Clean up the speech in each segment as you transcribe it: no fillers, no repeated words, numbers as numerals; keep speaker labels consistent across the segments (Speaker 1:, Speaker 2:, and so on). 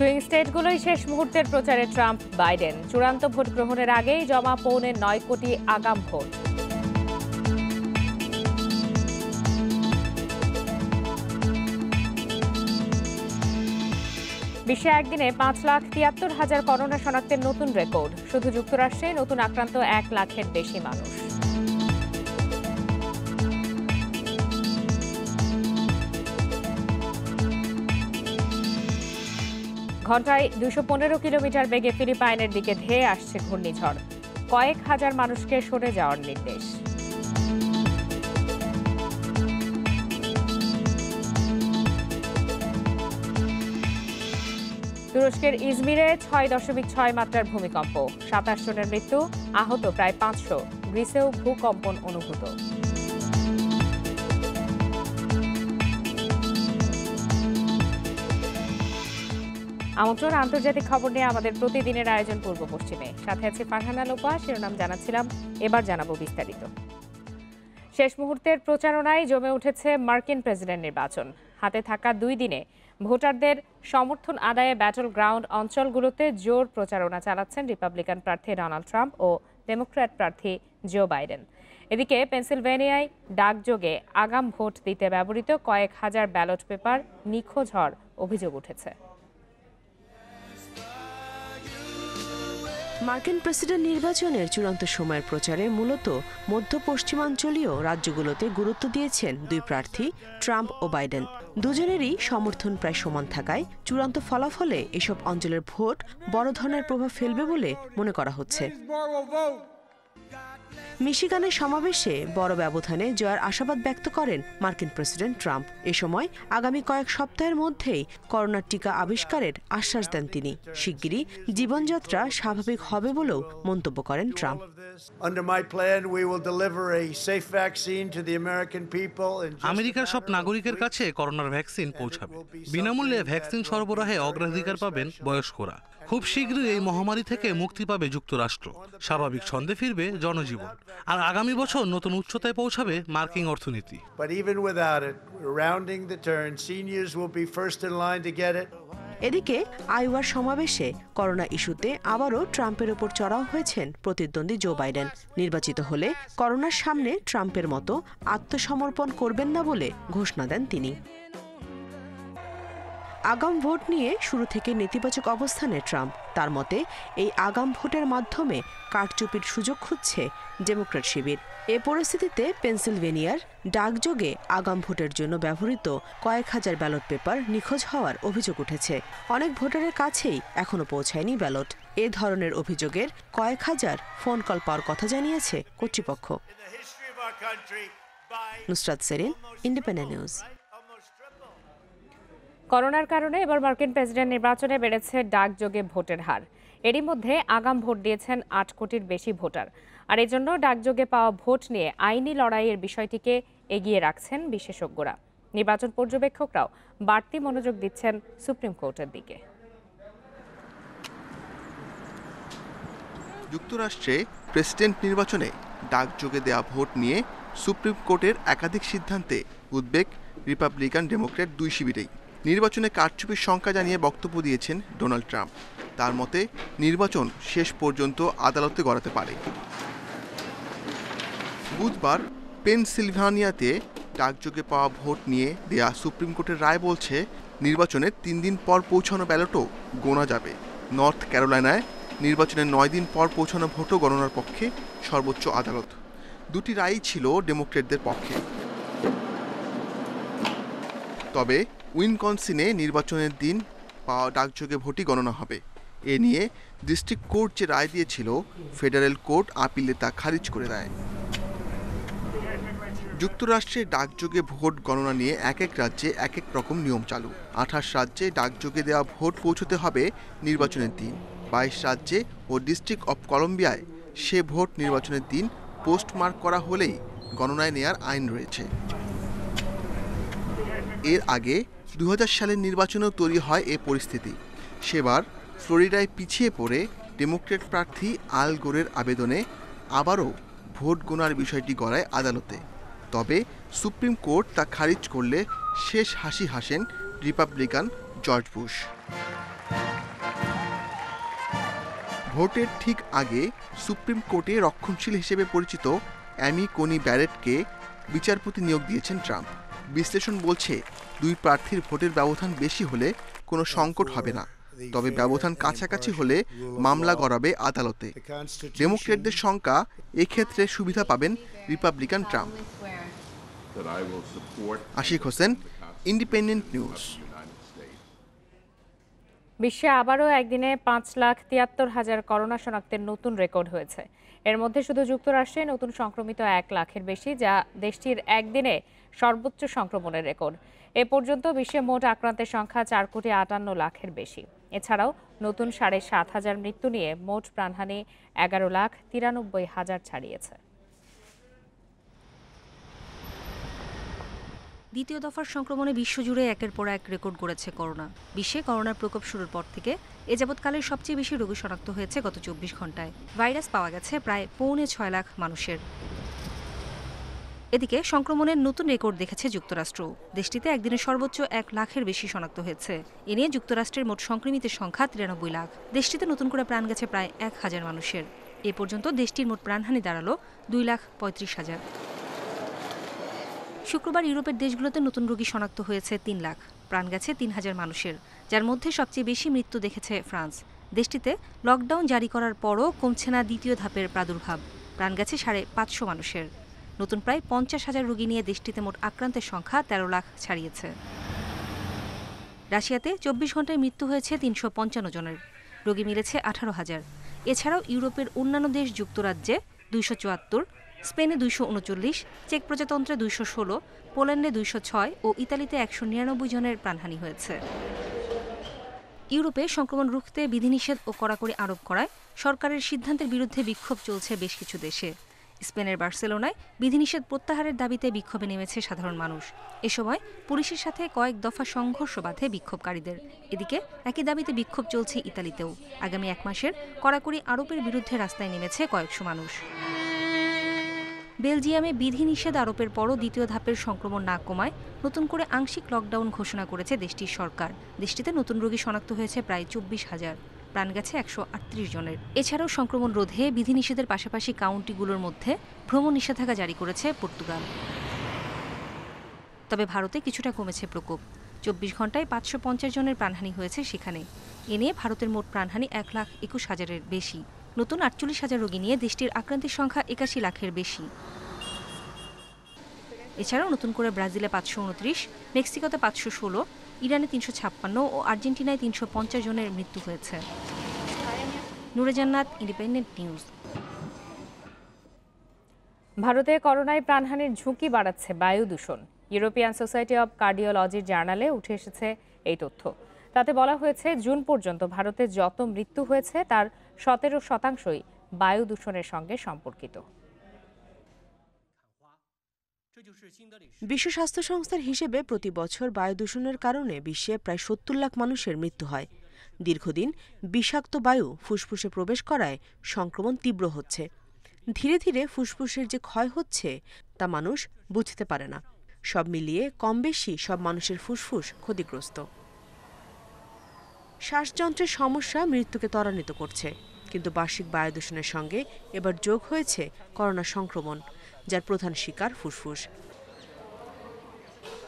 Speaker 1: Swing স্টেটগুলোই শেষ মুহূর্তের প্রচারে ট্রাম্প বাইডেন। চূড়ান্ত ভোট গ্রহণের আগেই জমা 9.25 কোটি আগাম ভোট। বিশ্বে একদিনে 5,73,000 করোনা শনাক্তের নতুন রেকর্ড। শুধু যুক্তরাষ্ট্রে নতুন আক্রান্ত 1 লাখের বেশি মানুষ। ঘণ্টায় 215 কিলোমিটার বেগে ফিলিপাইনের দিকে ধেয়ে আসছে ঘূর্ণিঝড়। কয়েক হাজার মানুষকে সরে যাওয়ার নির্দেশ। তুরস্কের ইজমিরে 6.6 মাত্রার ভূমিকম্প, 27 জনের মৃত্যু, আহত প্রায় 500। গ্রিসেও ভূকম্পন অনুভূত। আমন্ত্রণ আন্তর্জাতিক খবর নিয়ে আমাদের প্রতিদিনের আয়োজন পূর্ব পশ্চিমে। সাথে আছে ফারহানা লোপা। শিরোনাম জানাচ্ছিলাম, এবার জানাবো বিস্তারিত। শেষ মুহূর্তের প্রচারণায় জমে উঠেছে মার্কিন প্রেসিডেন্ট নির্বাচন। হাতে থাকা 2 দিনে ভোটারদের সমর্থন আদায়ে ব্যাটল গ্রাউন্ড অঞ্চলগুলোতে জোর প্রচারণা চালাচ্ছেন রিপাবলিকান প্রার্থী ডোনাল্ড ট্রাম্প ও ডেমোক্র্যাট প্রার্থী জো বাইডেন। এদিকে পেনসিলভেনিয়ায় ডাকযোগে আগাম ভোট দিতে ব্যবহৃত কয়েক হাজার ব্যালট পেপার নিখোঁজ হওয়ার অভিযোগ উঠেছে।
Speaker 2: মার্কিন প্রেসিডেন্ট নির্বাচনের চূড়ান্ত সময়ের প্রচারে মূলত মধ্য পশ্চিমাঞ্চলীয় রাজ্যগুলোতে গুরুত্ব দিয়েছেন 2 প্রার্থী ট্রাম্প ও বাইডেন। দুজনেরই সমর্থন প্রায় সমান থাকায় চূড়ান্ত ফলাফলে এসব অঞ্চলের ভোট বড় ধরনের প্রভাব ফেলবে বলে মনে করা হচ্ছে। মিশিগানের সমাবেশে বড় ব্যবধানে জয়ের আশাবাদ ব্যক্ত করেন মার্কিন প্রেসিডেন্ট ট্রাম্প। এ সময় আগামী কয়েক সপ্তাহের মধ্যেই করোনার টিকা আবিষ্কারের আশ্বাস দেন তিনি। শিগগিরই জীবনযাত্রা স্বাভাবিক হবে বলেও মন্তব্য করেন ট্রাম্প।
Speaker 3: আমেরিকার সব নাগরিকের কাছে করোনার ভ্যাকসিন পৌঁছাবে। বিনামূল্যে ভ্যাকসিন সরবরাহে অগ্রাধিকার পাবেন বয়স্করা। খুব শীঘ্রই এই মহামারী থেকে মুক্তি পাবে যুক্তরাষ্ট্র, স্বাভাবিক ছন্দে ফিরবে জনজীবন, আর আগামী বছর নতুন উচ্চতায় পৌঁছাবে মার্কিন অর্থনীতি।
Speaker 2: এদিকে আইওয়ার সমাবেশে করোনা ইস্যুতে আবারও ট্রাম্পের ওপর চড়াও হয়েছেন প্রতিদ্বন্দ্বী জো বাইডেন। নির্বাচিত হলে করোনার সামনে ট্রাম্পের মতো আত্মসমর্পণ করবেন না বলে ঘোষণা দেন তিনি। আগাম ভোট নিয়ে শুরু থেকে নেতিবাচক অবস্থানে ট্রাম্প। তার মতে এই আগাম ভোটের মাধ্যমে কারচুপির সুযোগ খুঁজছে ডেমোক্র্যাট শিবির। এ পরিস্থিতিতে পেনসিলভেনিয়ার ডাকযোগে আগাম ভোটের জন্য ব্যবহৃত কয়েক হাজার ব্যালট পেপার নিখোঁজ হওয়ার অভিযোগ উঠেছে। অনেক ভোটারের কাছেই এখনো পৌঁছায়নি ব্যালট। এ ধরনের অভিযোগের কয়েক হাজার ফোন কল পাওয়ার কথা জানিয়েছে কর্তৃপক্ষ। Nusrat Serin, Independent News.
Speaker 1: করোনার কারণে এবার মার্কিন প্রেসিডেন্ট নির্বাচনে বেড়েছে ডাকযোগে ভোটের হার। এরই মধ্যে আগাম ভোট দিয়েছেন 8 কোটির বেশি ভোটার। আর এজন্য ডাকযোগে পাওয়া ভোট নিয়ে আইনি লড়াইয়ের বিষয়টিকে এগিয়ে রাখছেন বিশেষজ্ঞরা। নির্বাচন পর্যবেক্ষকরাও বাড়তি মনোযোগ দিচ্ছেন সুপ্রিম কোর্টের দিকে।
Speaker 4: যুক্তরাষ্ট্রে প্রেসিডেন্ট নির্বাচনে ডাকযোগে দেয়া ভোট নিয়ে সুপ্রিম কোর্টের একাধিক সিদ্ধান্তে উদ্বেগ রিপাবলিকান ডেমোক্র্যাট 2 শিবিরেই। নির্বাচনে কারচুপির শঙ্কা জানিয়ে বক্তব্য দিয়েছেন ডোনাল্ড ট্রাম্প। তার মতে নির্বাচন শেষ পর্যন্ত আদালতে গড়াতে পারে। বুধবার পেনসিলভানিয়াতে ডাকযোগে পাওয়া ভোট নিয়ে দেয়া সুপ্রিম কোর্টের রায় বলছে নির্বাচনের 3 দিন পর পৌঁছানো ব্যালটও গোনা যাবে। নর্থ ক্যারোলাইনায় নির্বাচনের 9 দিন পর পৌঁছানো ভোটও গণনার পক্ষে সর্বোচ্চ আদালত। 2টি রায়ই ছিল ডেমোক্র্যাটদের পক্ষে। তবে উইসকনসিনে নির্বাচনের দিন পাওয়া ডাকযোগে ভোটই গণনা হবে। এ নিয়ে ডিস্ট্রিক্ট কোর্ট যে রায় দিয়েছিল, ফেডারেল কোর্ট আপিলে তা খারিজ করে দেয়। যুক্তরাষ্ট্রে ডাকযোগে ভোট গণনা নিয়ে এক এক রাজ্যে এক এক রকম নিয়ম চালু। 28 রাজ্যে ডাকযোগে দেওয়া ভোট পৌঁছতে হবে নির্বাচনের দিন। 22 রাজ্যে ও ডিস্ট্রিক্ট অব কলম্বিয়ায় সে ভোট নির্বাচনের দিন পোস্টমার্ক করা হলেই গণনায় নেয়ার আইন রয়েছে। এর আগে 2000 সালের নির্বাচনেও তৈরি হয় এ পরিস্থিতি। সেবার ফ্লোরিডায় পিছিয়ে পড়ে ডেমোক্র্যাট প্রার্থী আল গোরের আবেদনে আবারও ভোট গণনার বিষয়টি গড়ায় আদালতে। তবে সুপ্রিম কোর্ট তা খারিজ করলে শেষ হাসি হাসেন রিপাবলিকান জর্জ বুশ। ভোটের ঠিক আগে সুপ্রিম কোর্টে রক্ষণশীল হিসেবে পরিচিত অ্যামি কোনি ব্যারেটকে বিচারপতি নিয়োগ দিয়েছেন ট্রাম্প। বিশ্লেষণ বলছে, দুই প্রার্থীর ভোটের ব্যবধান বেশি হলে কোনো সংকট হবে না, তবে ব্যবধান কাছাকাছি হলে মামলা গড়াবে আদালতে। ডেমোক্র্যাটদের শঙ্কা, এক্ষেত্রে সুবিধা পাবেন Republican Trump. Ashiq Hossain, Independent News.
Speaker 1: বিশ্বে আবারও একদিনে 5,73,000 করোনা শনাক্তের নতুন রেকর্ড হয়েছে। এর মধ্যে শুধু যুক্তরাষ্ট্রে নতুন সংক্রমিত 1 লাখের বেশি, যা দেশটির একদিনে সর্বোচ্চ সংক্রমণের রেকর্ড। এ পর্যন্ত বিশ্বে মোট আক্রান্তের সংখ্যা 4,58,00,000-এর বেশি। এছাড়াও নতুন 7,500 মৃত্যু নিয়ে মোট প্রাণহানি 11,93,000 ছাড়িয়েছে।
Speaker 5: দ্বিতীয় দফার সংক্রমণে বিশ্বজুড়ে একের পর এক রেকর্ড গড়েছে করোনা। বিশ্বে করোনার প্রকোপ শুরুর পর থেকে এ যাবৎকালের সবচেয়ে বেশি রোগী শনাক্ত হয়েছে গত 24 ঘন্টায়। ভাইরাস পাওয়া গেছে প্রায় 6.25 লাখ মানুষের। এদিকে সংক্রমণের নতুন রেকর্ড দেখেছে যুক্তরাষ্ট্র। দেশটিতে একদিনে সর্বোচ্চ 1 লাখের বেশি শনাক্ত হয়েছে। এ নিয়ে যুক্তরাষ্ট্রের মোট সংক্রমিতের সংখ্যা 93 লাখ। দেশটিতে নতুন করে প্রাণ গেছে প্রায় 1,000 মানুষের। এ পর্যন্ত দেশটির মোট প্রাণহানি দাঁড়ালো 2,35,000। শুক্রবার ইউরোপের দেশগুলোতে নতুন রোগী শনাক্ত হয়েছে 3 লাখ। প্রাণ গেছে 3,000 মানুষের, যার মধ্যে সবচেয়ে বেশি মৃত্যু দেখেছে ফ্রান্স। দেশটিতে লকডাউন জারি করার পরও কমছে না দ্বিতীয় ধাপের প্রাদুর্ভাব। প্রাণ গেছে 550 মানুষের। নতুন প্রায় 50,000 রোগী নিয়ে দেশটিতে মোট আক্রান্তের সংখ্যা 13 লাখ ছাড়িয়েছে। রাশিয়াতে 24 ঘন্টায় মৃত্যু হয়েছে 355 জনের। রোগী মিলেছে 18,000। এছাড়াও ইউরোপের অন্যান্য দেশ যুক্তরাজ্যে 274, স্পেনে 239, চেক প্রজাতন্ত্রে 216, পোল্যান্ডে 206 ও ইতালিতে 199 জনের প্রাণহানি হয়েছে। ইউরোপে সংক্রমণ রুখতে বিধিনিষেধ ও কড়াকড়ি আরোপ করায় সরকারের সিদ্ধান্তের বিরুদ্ধে বিক্ষোভ চলছে বেশ কিছু দেশে। স্পেনের বার্সেলোনায় বিধিনিষেধ প্রত্যাহারের দাবিতে বিক্ষোভে নেমেছে সাধারণ মানুষ। এ সময় পুলিশের সাথে কয়েক দফা সংঘর্ষ বাধে বিক্ষোভকারীদের। এদিকে একই দাবিতে বিক্ষোভ চলছে ইতালিতেও। আগামী 1 মাসের কড়াকড়ি আরোপের বিরুদ্ধে রাস্তায় নেমেছে কয়েকশো মানুষ। বেলজিয়ামে বিধিনিষেধ আরোপের পরও দ্বিতীয় ধাপের সংক্রমণ না কমায় নতুন করে আংশিক লকডাউন ঘোষণা করেছে দেশটির সরকার। দেশটিতে নতুন রোগী শনাক্ত হয়েছে প্রায় 24,000। প্রাণ গেছে 138 জনের। এছাড়াও সংক্রমণ রোধে বিধিনিষেধের পাশাপাশি কাউন্টিগুলোর মধ্যে ভ্রমণ নিষেধাজ্ঞা জারি করেছে পর্তুগাল। তবে ভারতে কিছুটা কমেছে প্রকোপ। 24 ঘন্টায় 550 জনের প্রাণহানি হয়েছে সেখানে। এ নিয়ে ভারতের মোট প্রাণহানি 1,21,000-এর বেশি। নতুন 48,000 রোগী নিয়ে দেশটির আক্রান্তের সংখ্যা 81 লাখের বেশি। এছাড়াও নতুন করে ব্রাজিলে 529, মেক্সিকোতে 516, ইরানে 356 ও আর্জেন্টিনায় 350 জনের মৃত্যু হয়েছে। নূরে জান্নাত, ইন্ডিপেন্ডেন্ট নিউজ।
Speaker 1: ভারতে করোনায় প্রাণহানির ঝুঁকি বাড়াচ্ছে বায়ু দূষণ। ইউরোপিয়ান সোসাইটি অব কার্ডিওলজির জার্নালে উঠে এসেছে এই তথ্য। তাতে বলা হয়েছে, জুন পর্যন্ত ভারতে যত মৃত্যু হয়েছে তার 17% বায়ু দূষণের সঙ্গে সম্পর্কিত।
Speaker 2: বিশ্ব স্বাস্থ্য সংস্থার হিসেবে প্রতি বছর বায়ু দূষণের কারণে বিশ্বে প্রায় 70 লাখ মানুষের মৃত্যু হয়। দীর্ঘদিন বিষাক্ত বায়ু ফুসফুসে প্রবেশ করায় সংক্রমণ তীব্র হচ্ছে। ধীরে ধীরে ফুসফুসের যে ক্ষয় হচ্ছে তা মানুষ বুঝতে পারে না। সব মিলিয়ে কম বেশি সব মানুষের ফুসফুস ক্ষতিগ্রস্ত। শ্বাসযন্ত্রের সমস্যা মৃত্যুকে ত্বরান্বিত করছে, কিন্তু বার্ষিক বায়ু দূষণের সঙ্গে এবার যোগ হয়েছে করোনা সংক্রমণ, যার প্রধান শিকার ফুসফুস।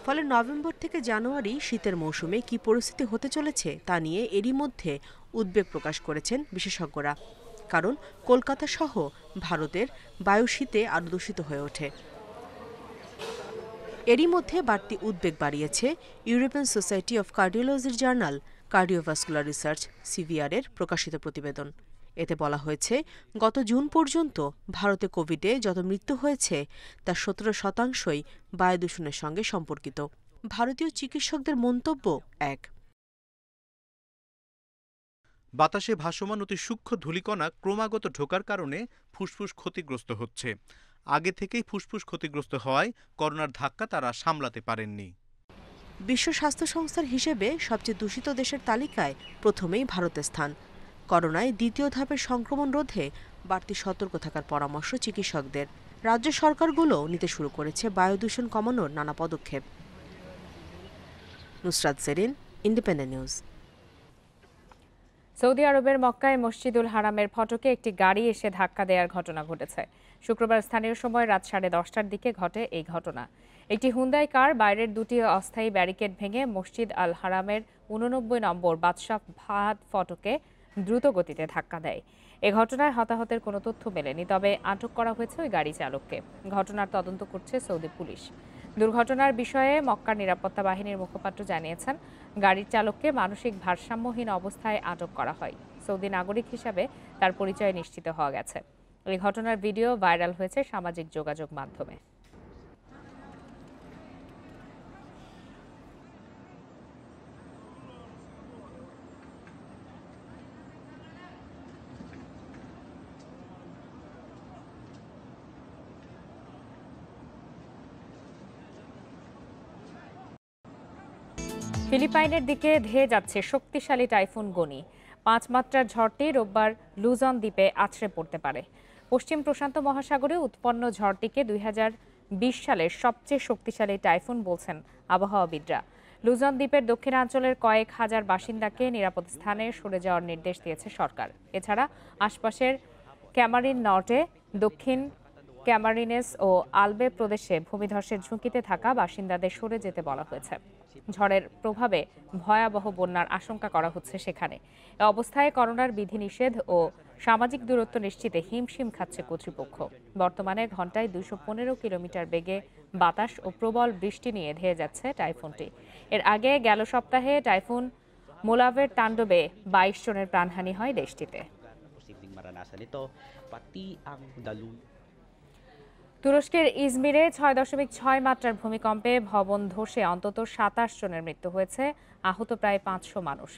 Speaker 2: ফলে নভেম্বর থেকে জানুয়ারি শীতের মৌসুমে কি পরিস্থিতি হতে চলেছে তা নিয়ে এরই মধ্যে উদ্বেগ প্রকাশ করেছেন বিশেষজ্ঞরা। কারণ কলকাতা সহ ভারতের বায়ু শীতে আরও দূষিত হয়ে ওঠে। এরই মধ্যে বাড়তি উদ্বেগ বাড়িয়েছে ইউরোপিয়ান সোসাইটি অব কার্ডিওলজির জার্নাল কার্ডিওভাস্কুলার রিসার্চ সিভিআর-এর প্রকাশিত প্রতিবেদন। এতে বলা হয়েছে, গত জুন পর্যন্ত ভারতে কোভিডে যত মৃত্যু হয়েছে তার 17%ই বায়ু দূষণের সঙ্গে সম্পর্কিত। ভারতীয় চিকিৎসকদের মন্তব্য এক।
Speaker 6: বাতাসে ভাসমান অতি সূক্ষ্ম ধূলিকণা ক্রমাগত ঢোকার কারণে ফুসফুস ক্ষতিগ্রস্ত হচ্ছে। আগে থেকেই ফুসফুস ক্ষতিগ্রস্ত হওয়ায় করোনার ধাক্কা তারা সামলাতে পারেননি।
Speaker 2: বিশ্ব স্বাস্থ্য সংস্থার হিসেবে সবচেয়ে দূষিত দেশের তালিকায় প্রথমেই ভারতের স্থান। করোনায় দ্বিতীয় ধাপের সংক্রমণ রোধে বাড়তি সতর্ক থাকার পরামর্শ চিকিৎসকদের। রাজ্য সরকারগুলো নিতে শুরু করেছে বায়ু দূষণ কমানোর নানা পদক্ষেপ। Nusrat Jerin, Independent News.
Speaker 1: সৌদি আরবের মক্কায় মসজিদুল হারামের ফটকে একটি গাড়ি এসে ধাক্কা দেওয়ার ঘটনা ঘটেছে। শুক্রবার স্থানীয় সময় রাত 10:30টার দিকে ঘটে এই ঘটনা। একটি হুন্দাই কার বাইরের দুটি অস্থায়ী ব্যারিকেড ভেঙে মসজিদ আল হারামের 89 নম্বর বাদশাহ ফাহাদ ফটকে দ্রুত গতিতে ধাক্কা দেয়। এ ঘটনায় হতাহতের কোনো তথ্য মেলেনি, তবে আটক করা হয়েছে ওই গাড়ি চালককে। ঘটনার তদন্ত করছে সৌদি পুলিশ। দুর্ঘটনার বিষয়ে মক্কার নিরাপত্তা বাহিনীর মুখপাত্র জানিয়েছেন, গাড়ির চালককে মানসিক ভারসাম্যহীন অবস্থায় আটক করা হয়। সৌদি নাগরিক হিসাবে তার পরিচয় নিশ্চিত হওয়া গেছে। এই ঘটনার ভিডিও ভাইরাল হয়েছে সামাজিক যোগাযোগ মাধ্যমে। ফিলিপাইনের দিকে ধেয়ে যাচ্ছে শক্তিশালী টাইফুন গনি। 5 মাত্রার ঝড়টি রোববার লুজন দ্বীপে আছড়ে পড়তে পারে। পশ্চিম প্রশান্ত মহাসাগরে উৎপন্ন ঝড়টিকে 2020 সালের সবচেয়ে শক্তিশালী টাইফুন বলছেন আবহাওয়াবিদরা। লুজন দ্বীপের দক্ষিণাঞ্চলের কয়েক হাজার বাসিন্দাকে নিরাপদ স্থানে সরে যাওয়ার নির্দেশ দিয়েছে সরকার। এছাড়া আশপাশের ক্যামারিন নর্টে, দক্ষিণ ক্যামারিনেস ও আলবে প্রদেশে ভূমিধসের ঝুঁকিতে থাকা বাসিন্দাদের সরে যেতে বলা হয়েছে। ঝড়ের প্রভাবে ভয়াবহ বন্যার আশঙ্কা করা হচ্ছে সেখানে। এ অবস্থায় করোনার বিধিনিষেধ ও সামাজিক দূরত্ব নিশ্চিতে হিমশিম খাচ্ছে কর্তৃপক্ষ। বর্তমানে ঘন্টায় 215 কিলোমিটার বেগে বাতাস ও প্রবল বৃষ্টি নিয়ে ধেয়ে যাচ্ছে টাইফুনটি। এর আগে গেল সপ্তাহে টাইফুন মোলাভের তাণ্ডবে 22 জনের প্রাণহানি হয় দেশটিতে। তুরস্কের ইজমিরে 6.6 মাত্রার ভূমিকম্পে ভবন ধসে অন্তত 27 জনের মৃত্যু হয়েছে, আহত প্রায় 500 মানুষ।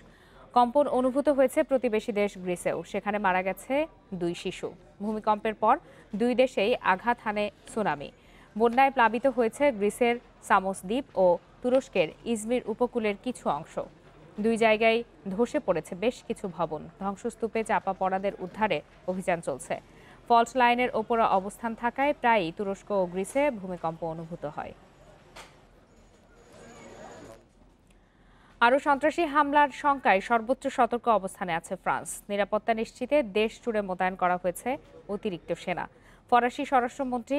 Speaker 1: কম্পন অনুভূত হয়েছে প্রতিবেশী দেশ গ্রিসেও, সেখানে মারা গেছে 2 শিশু। ভূমিকম্পের পর 2 দেশেই আঘাত হানে সুনামি। বন্যায় প্লাবিত হয়েছে গ্রিসের সামোস দ্বীপ ও তুরস্কের ইজমির উপকূলের কিছু অংশ। 2 জায়গায় ধসে পড়েছে বেশ কিছু ভবন। ধ্বংসস্তূপে চাপা পড়াদের উদ্ধারে অভিযান চলছে। ফল্ট লাইনের ওপরে অবস্থান থাকায় প্রায়ই তুরস্ক ও গ্রিসে ভূমিকম্প অনুভূত হয়। আরও সন্ত্রাসী হামলার শঙ্কায় সর্বোচ্চ সতর্ক অবস্থানে আছে ফ্রান্স। নিরাপত্তা নিশ্চিতে দেশ জুড়ে মোতায়েন করা হয়েছে অতিরিক্ত সেনা। ফরাসি স্বরাষ্ট্রমন্ত্রী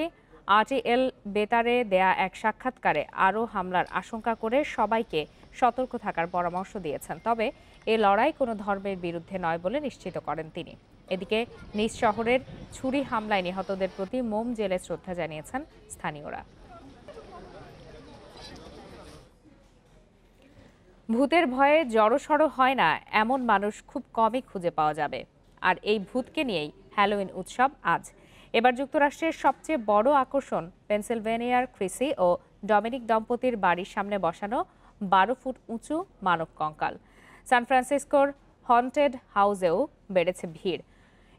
Speaker 1: আরটিএল বেতারে দেয়া এক সাক্ষাৎকারে আরও হামলার আশঙ্কা করে সবাইকে সতর্ক থাকার পরামর্শ দিয়েছেন। তবে এ লড়াই কোনো ধর্মের বিরুদ্ধে নয় বলে নিশ্চিত করেন তিনি। এদিকে নিজ শহরের ছুরি হামলায় নিহতদের প্রতি মোম জেলে শ্রদ্ধা জানিয়েছেন স্থানীয়রা। ভূতের ভয়ে জড়সড় হয় না এমন মানুষ খুব কমই খুঁজে পাওয়া যাবে। আর এই ভূতকে নিয়েই হ্যালোউইন উৎসব আজ। এবার যুক্তরাষ্ট্রের সবচেয়ে বড় আকর্ষণ পেনসিলভেনিয়ার ক্রিসি ও ডমিনিক দম্পতির বাড়ির সামনে বসানো 12 ফুট উঁচু মানব কঙ্কাল। সান ফ্রান্সিসকোর হন্টেড হাউসেও বেড়েছে ভিড়।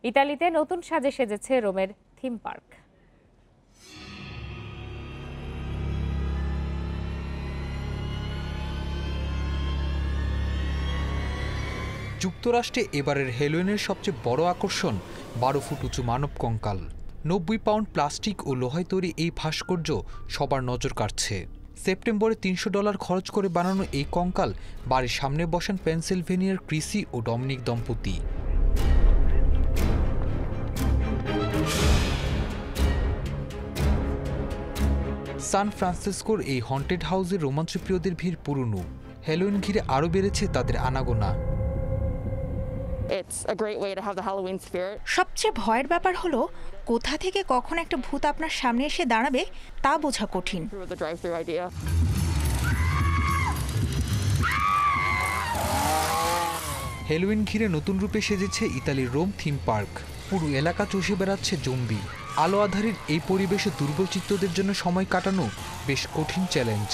Speaker 1: ইতালিতে নতুন সাজে সেজেছে রোমের থিম পার্ক।
Speaker 7: যুক্তরাষ্ট্রে এবারের হ্যালোউইনের সবচেয়ে বড় আকর্ষণ 12 ফুট উঁচু মানব কঙ্কাল। 90 পাউন্ড প্লাস্টিক ও লোহায় তৈরি এই ভাস্কর্য সবার নজর কাড়ছে। সেপ্টেম্বরে $300 খরচ করে বানানো এই কঙ্কাল বাড়ির সামনে বসেন পেনসিলভেনিয়ার ক্রিসি ও ডমিনিক দম্পতি। সান ফ্রান্সিসকোর এই হন্টেড হাউসের রোমাঞ্চপ্রিয়দের ভিড় পুরনো। হ্যালোউইন ঘিরে আরও বেড়েছে তাদের আনাগোনা।
Speaker 8: সবচেয়ে ভয়ের ব্যাপার হলো কোথা থেকে কখন একটা ভূত আপনার সামনে এসে দাঁড়াবে তা বোঝা কঠিন।
Speaker 7: হ্যালোউইন ঘিরে নতুন রূপে সেজেছে ইতালির রোম থিম পার্ক। পুরো এলাকা চষে বেড়াচ্ছে জম্বি। আলো আধারের এই পরিবেশে দুর্বল চিত্তদের জন্য সময় কাটানো বেশ কঠিন চ্যালেঞ্জ।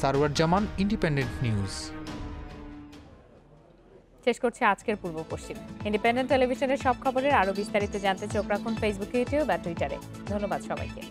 Speaker 7: সারওয়ার জামান, ইন্ডিপেন্ডেন্ট নিউজ।
Speaker 1: শেষ করছে আজকের পূর্ব পশ্চিম। ইন্ডিপেন্ডেন্ট টেলিভিশনের সব খবরের আরও বিস্তারিত জানতে চোখ রাখুন ফেসবুক, ইউটিউব আর টুইটারে। ধন্যবাদ সবাইকে।